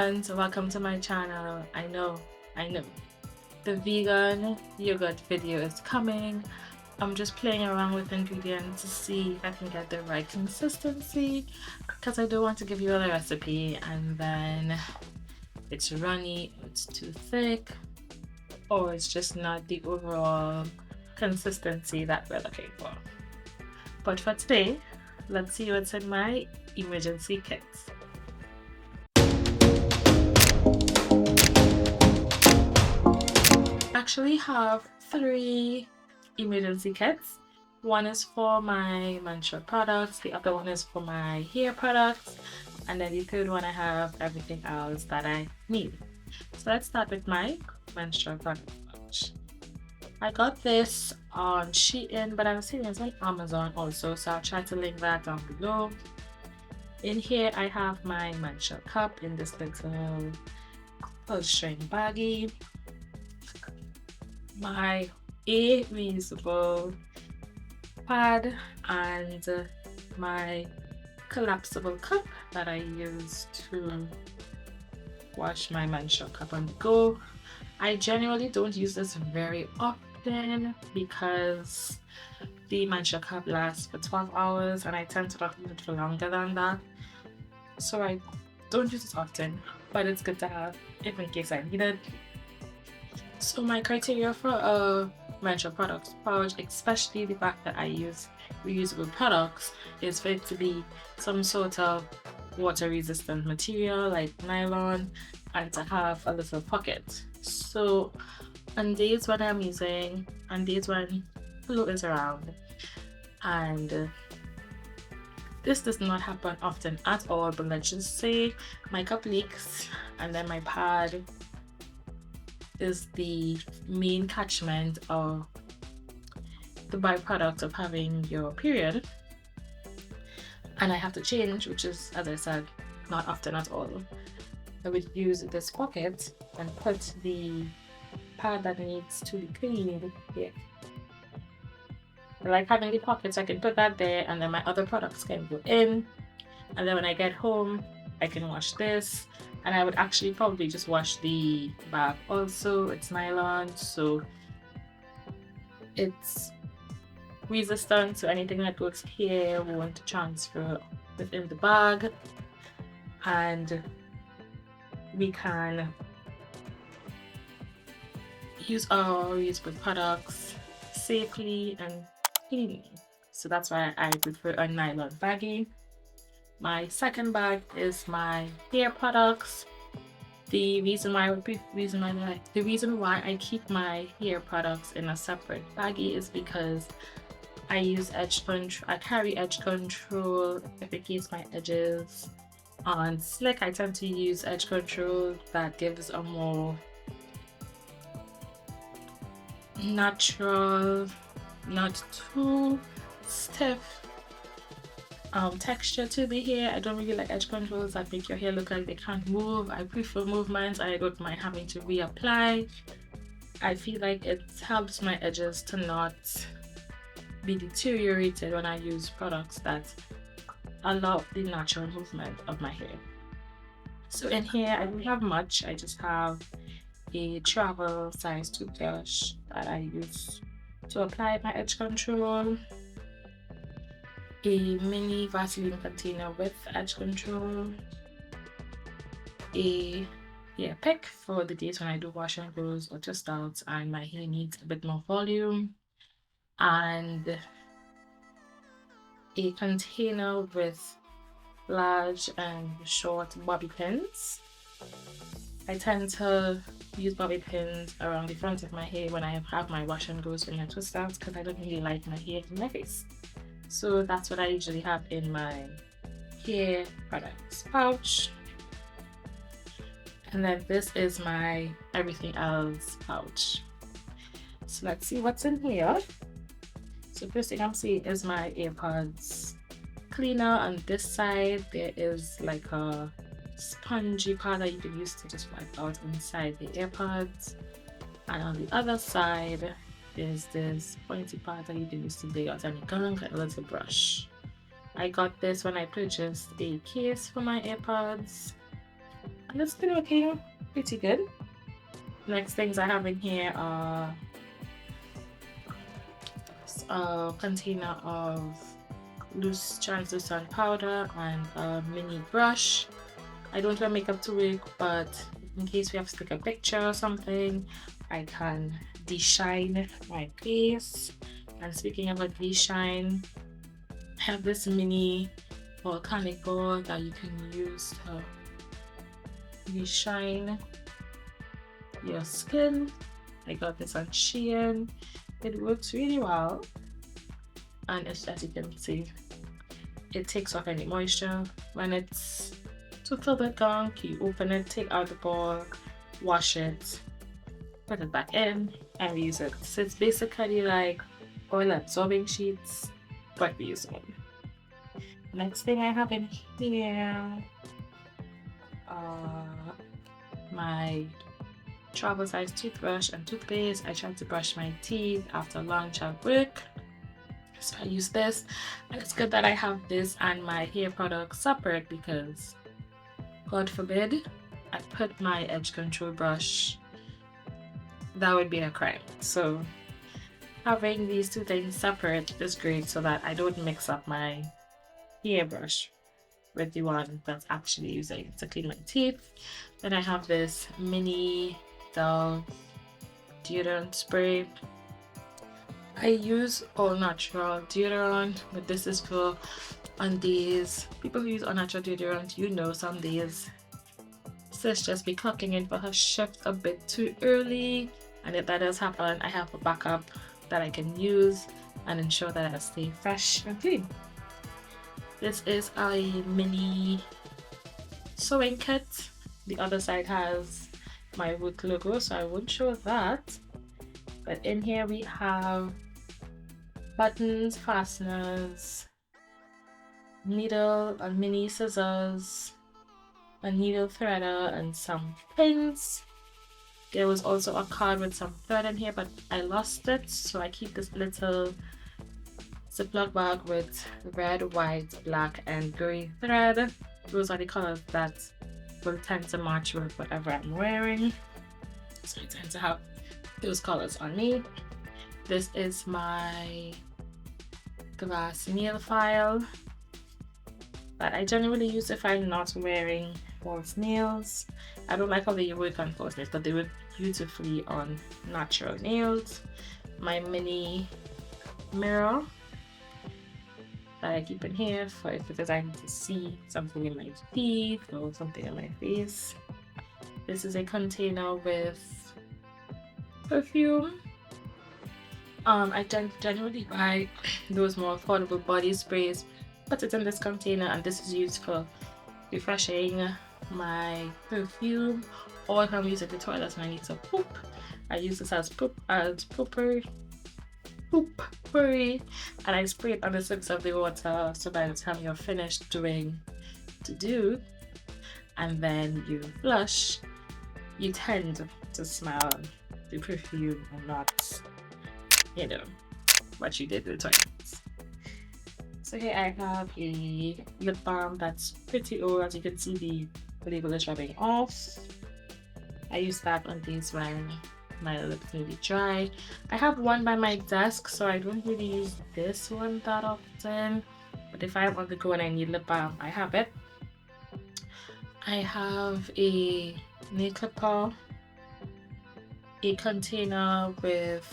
And welcome to my channel. I know, the vegan yogurt video is coming. I'm just playing around with ingredients to see if I can get the right consistency because I don't want to give you a recipe and then it's runny, it's too thick, or it's just not the overall consistency that we're looking for. But for today, let's see what's in my emergency kit. Actually have three emergency kits. One is for my menstrual products, the other one is for my hair products, and then the third one I have everything else that I need. So let's start with my menstrual product pouch. I got this on Shein, but I'm seeing it's on Amazon also, so I'll try to link that down below. In here I have my menstrual cup in this little pull string baggie, my reusable pad, and my collapsible cup that I use to wash my menstrual cup on the go. I generally don't use this very often because the menstrual cup lasts for 12 hours and I tend to not use it for longer than that. So I don't use it often, but it's good to have if in case I need it. So my criteria for a menstrual products pouch, especially the fact that I use reusable products, is for it to be some sort of water resistant material like nylon and to have a little pocket. So on days when flu is around and this does not happen often at all, but let's just say my cup leaks and then my pad is the main catchment of the byproduct of having your period, and I have to change, which is, as I said, not often at all. I would use this pocket and put the pad that needs to be cleaned here. I like having the pockets, I can put that there and then my other products can go in, and then when I get home I can wash this, and I would actually probably just wash the bag also. It's nylon, so it's resistant, so anything that goes here won't transfer within the bag, and we can use our reusable products safely and cleanly. So that's why I prefer a nylon baggie. My second bag is my hair products. The reason why I keep my hair products in a separate baggie is because I carry edge control if in case my edges aren't slick. I tend to use edge control that gives a more natural, not too stiff texture to the hair. I don't really like edge controls that make your hair look like they can't move. I prefer movement. I don't mind having to reapply. I feel like it helps my edges to not be deteriorated when I use products that allow the natural movement of my hair. So in here I don't have much. I just have a travel size toothbrush that I use to apply my edge control, a mini Vaseline container with edge control, a hair pick for the days when I do wash and goes or just out and my hair needs a bit more volume, and a container with large and short bobby pins. I tend to use bobby pins around the front of my hair when I have my wash and goes and my twist outs because I don't really like my hair in my face. So that's what I usually have in my hair products pouch. And then this is my everything else pouch. So let's see what's in here. So first thing I'm seeing is my AirPods cleaner. On this side there is like a spongy part that you can use to just wipe out inside the AirPods, and on the other side there's this pointy part that you can use to dig out any gunk, and a little brush. I got this when I purchased a case for my AirPods, and it's been working pretty good. Next things I have in here are a container of loose translucent powder and a mini brush. I don't wear makeup to work, but in case we have to take a picture or something, I can de-shine my face. And speaking of a de-shine, I have this mini volcanic ball that you can use to de-shine your skin. I got this on Shein. It works really well, and as you can see, it takes off any moisture. When it's a little bit gunk, you open it, take out the ball, wash it, put it back in, and reuse it. So it's basically like oil absorbing sheets, but reusable. Next thing I have in here, my travel size toothbrush and toothpaste. I try to brush my teeth after lunch at work, so I use this. And it's good that I have this and my hair products separate, because God forbid I put my edge control brush, that would be a crime. So having these two things separate is great, so that I don't mix up my hair brush with the one that's actually using to clean my teeth. Then I have this mini Dove deodorant spray. I use all natural deodorant, but this is for on days, people who use unnatural deodorant, you know, some days sis just be clocking in for her shift a bit too early, and if that does happen, I have a backup that I can use and ensure that I stay fresh and clean. This is a mini sewing kit. The other side has my work logo, so I won't show that. But in here we have buttons, fasteners, needle, and mini scissors, a needle threader, and some pins. There was also a card with some thread in here, but I lost it, so I keep this little Ziploc bag with red, white, black, and gray thread. Those are the colors that will tend to match with whatever I'm wearing, so I tend to have those colors on me. This is my glass nail file that I generally use if I'm not wearing false nails. I don't like how they work on false nails, but they work beautifully on natural nails. My mini mirror that I keep in here for if it is I need to see something in my teeth or something in my face. This is a container with perfume. I generally buy those more affordable body sprays, put it in this container, and this is used for refreshing my perfume, or if I'm using the toilet and I need to poop, I use this as poopery, and I spray it on the surface of the water, so by the time you're finished doing to do and then you flush, you tend to smell the perfume and not, you know, what you did with the toilet. So here I have a lip balm that's pretty old. As you can see, the label is rubbing off. I use that on days when my lips may be dry. I have one by my desk, so I don't really use this one that often, but if I'm on the go and I need lip balm, I have it. I have a nail clipper, a container with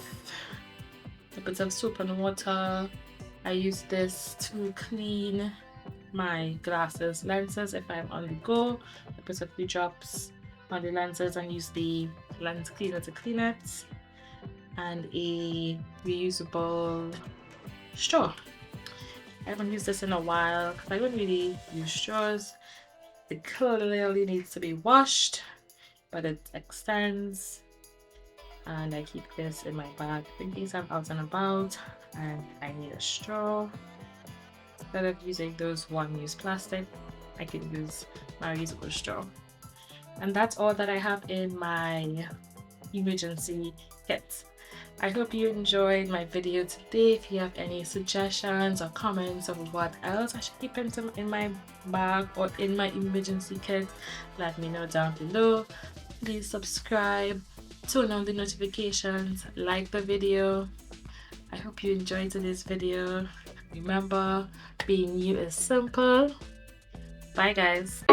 a bit of soap and water. I use this to clean my glasses lenses if I'm on the go. I put a few drops on the lenses and use the lens cleaner to clean it, and a reusable straw. I haven't used this in a while because I don't really use straws. It clearly needs to be washed, but it extends, and I keep this in my bag in case I'm out and about and I need a straw. Instead of using those one-use plastic, I can use my reusable straw. And that's all that I have in my emergency kit. I hope you enjoyed my video today. If you have any suggestions or comments of what else I should keep in my bag or in my emergency kit, let me know down below. Please subscribe, turn on the notifications, like the video. I hope you enjoyed today's video. Remember, being you is simple. Bye guys.